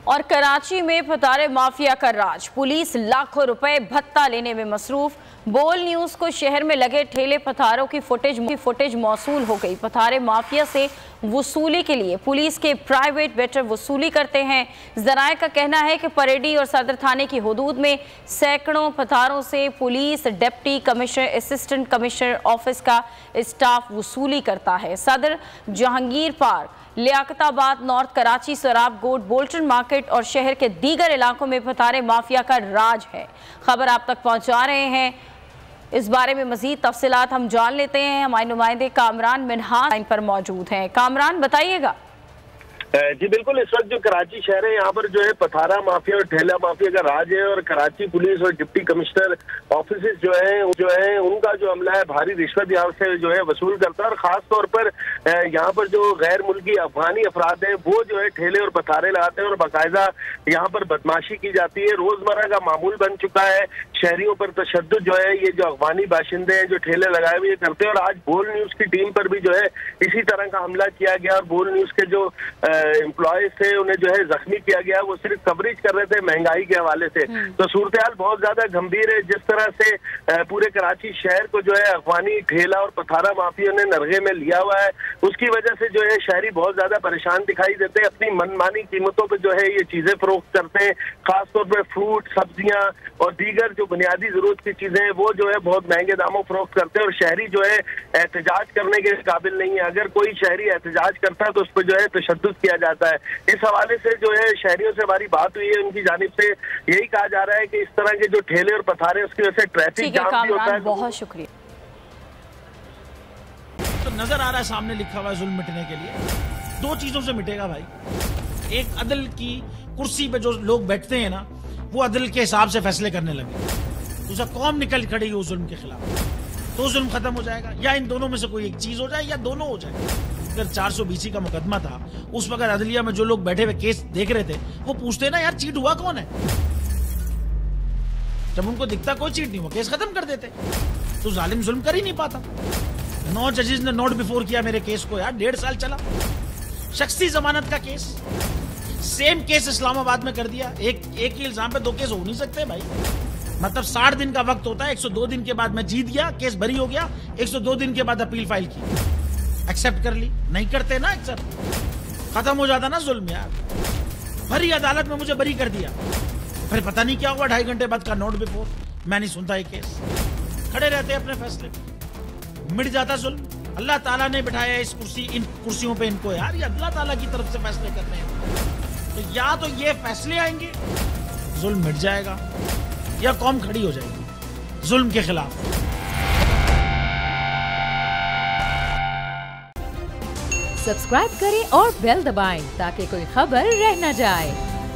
और कराची में पतारे माफिया का राज, पुलिस लाखों रुपए भत्ता लेने में मसरूफ। बोल न्यूज को शहर में लगे ठेले पथारों की फुटेज मौसूल हो गई। पथारे माफिया से वसूली के लिए पुलिस के प्राइवेट वेटर वसूली करते हैं। जराये का कहना है कि परेडी और सदर थाने की हुदूद में सैकड़ों पथारों से police, deputy commissioner, assistant commissioner office का स्टाफ वसूली करता है। सदर, जहांगीर पार्क, लियाकताबाद नॉर्थ, कराची, सराब गोड, बोल्टन मार्केट और शहर के दीगर इलाकों में पथारे माफिया का राज है। खबर आप तक पहुंचा रहे हैं। इस बारे में मजीद तफसीलात हम जान लेते हैं। हमारे नुमाइंदे कामरान मिन्हाज लाइन पर मौजूद हैं। कामरान, बताइएगा। जी बिल्कुल, इस वक्त जो कराची शहर है यहाँ पर जो है पथारा माफिया और ठेला माफिया का राज है और कराची पुलिस और डिप्टी कमिश्नर ऑफिस जो है उनका जो अमला है भारी रिश्वत यहाँ से जो है वसूल करता है। और खास तौर पर यहाँ पर जो गैर मुल्की अफगानी अफराद हैं वो जो है ठेले और पथारे लगाते हैं और बाकायदा यहाँ पर बदमाशी की जाती है। रोजमर्रा का मामूल बन चुका है। शहरियों पर तशद्दुद जो है ये जो अफगानी बाशिंदे हैं जो ठेले लगाए हुए करते हैं। और आज बोल न्यूज की टीम पर भी जो है इसी तरह का हमला किया गया और बोल न्यूज के जो एम्प्लॉयज थे उन्हें जो है जख्मी किया गया। वो सिर्फ कवरेज कर रहे थे महंगाई के हवाले से। तो सूरत हाल बहुत ज्यादा गंभीर है। जिस तरह से पूरे कराची शहर को जो है अफगानी ठेला और पथारा माफिया ने नरगे में लिया हुआ है, उसकी वजह से जो है शहरी बहुत ज्यादा परेशान दिखाई देते हैं। अपनी मनमानी कीमतों पर जो है ये चीजें फरोख्त करते हैं। खासतौर पर फ्रूट, सब्जियां और दीगर जो बुनियादी जरूरत की चीजें हैं वो जो है बहुत महंगे दामों फरोख्त करते हैं। और शहरी जो है एहतजाज करने के काबिल नहीं है। अगर कोई शहरी एहतजाज करता है तो उस पर जो है तशद्दुद किया जाता है। इस हवाले से जो है शहरियों से हमारी बात हुई है, उनकी जानिब से यही कहा जा रहा है कि इस तरह के जो ठेले और पथारे उसकी वजह से ट्रैफिक जाम भी होता है। बहुत शुक्रिया। तो नजर आ रहा है सामने लिखा हुआ है जुल्म मिटने के लिए। दो चीजों से मिटेगा भाई। एक, अदल की कुर्सी पे जो लोग बैठते हैं ना वो अदल के हिसाब से फैसले करने लगे। दूसरा, कौम निकल खड़ी उस जुल्म के खिलाफ, तो जुल्म खत्म हो जाएगा। या इन दोनों में से कोई एक चीज हो जाए या दोनों हो जाए। अगर 420 का मुकदमा था, उस वक्त अदलिया में जो लोग बैठे हुए केस देख रहे थे वो पूछते ना यार चीट हुआ कौन है। जब उनको दिखता कोई चीट नहीं हुआ केस खत्म कर देते। तो जालिम जुल्म कर ही नहीं पाता। 9 जजेस ने नोट बिफोर किया मेरे केस को यार, 1.5 साल चला। शख्सी जमानत का केस, सेम केस इस्लामाबाद में कर दिया। एक ही इल्जाम पे 2 केस हो नहीं सकते भाई। मतलब 60 दिन का वक्त होता है। 102 दिन के बाद मैं जीत गया, केस बरी हो गया। 102 दिन के बाद अपील फाइल की, एक्सेप्ट कर ली। नहीं करते ना एक्सेप्ट, खत्म हो जाता ना जुल्म यार। भरी अदालत में मुझे बरी कर दिया, फिर पता नहीं क्या हुआ 2.5 घंटे बाद का नोट बिफोर। मैं नहीं सुनता ये केस, खड़े रहते अपने फैसले पे, मिट जाता जुल्म। अल्लाह ताला ने बिठाया इस इन कुर्सियों पे इनको यार, ये अल्लाह ताला की तरफ से फैसले करने हैं। तो या तो ये फैसले आएंगे, जुल्म मिट जाएगा, या कौम खड़ी हो जाएगी जुल्म के खिलाफ। सब्सक्राइब करें और बेल दबाएं ताकि कोई खबर रह न जाए।